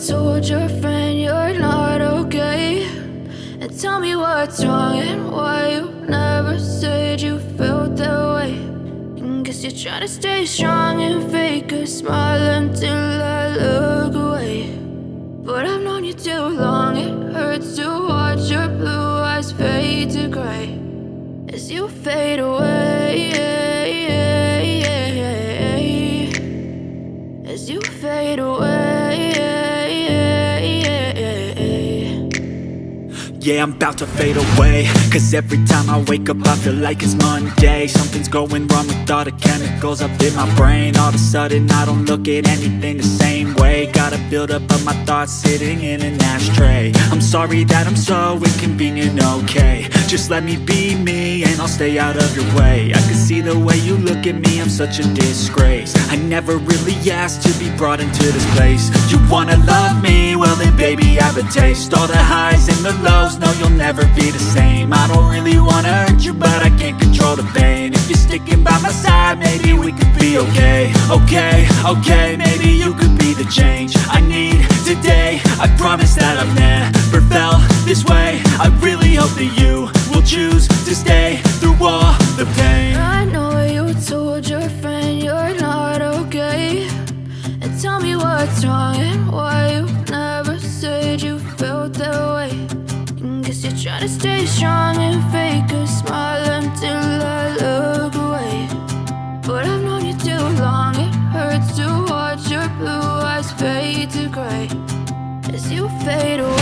told your friend you're not okay, and tell me what's wrong and why you never said you felt that way. And guess you're trying to stay strong and fake a smile until I look away. But I've known you too long, it hurts to watch your blue eyes fade to gray as you fade away, as you fade away. Yeah, I'm about to fade away, cause every time I wake up I feel like it's Monday. Something's going wrong with all the chemicals up in my brain. All of a sudden I don't look at anything the same way. Gotta build up of my thoughts sitting in an ashtray. I'm sorry that I'm so inconvenient, okay. Just let me be me and I'll stay out of your way. I can see the way you look at me, I'm such a disgrace. I never really asked to be brought into this place. You wanna love me? Well then baby I have a taste. All the highs and the lows, no you'll never be the same. I don't really wanna hurt you but I can't control the pain. If you're sticking by my side maybe we could be okay. Okay, maybe you could be the change I need today. I promise that I've never felt this way. I really hope that you will choose to stay through all the pain. I know you told your friend you're not okay, and tell me what's wrong and why you never said you felt that way. And guess you're trying to stay strong and fake a smile until I look away. But I've known you too long, it hurts to watch your blue eyes fade to gray as you fade away,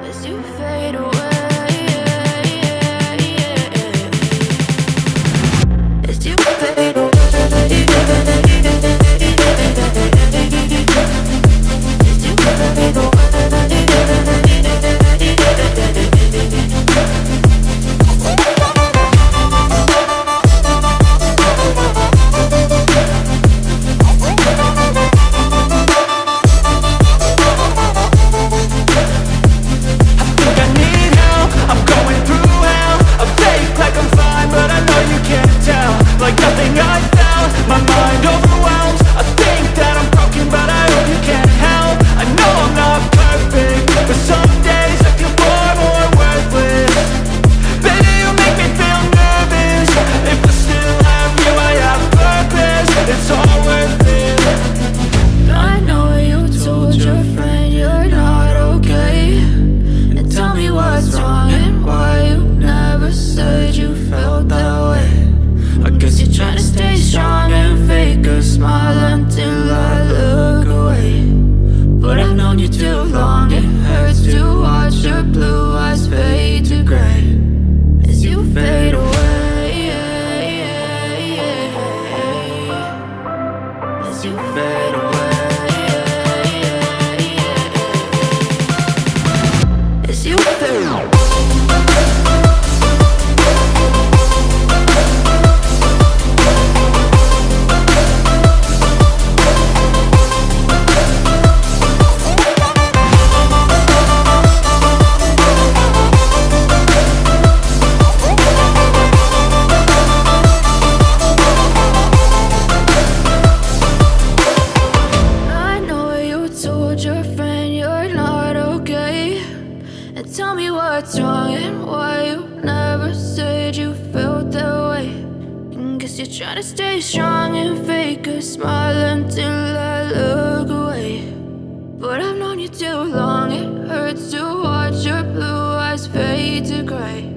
as you fade away, as you fade away. Try to stay strong and fake a smile until I look away. But I've known you too long, it hurts to watch your blue eyes fade to gray.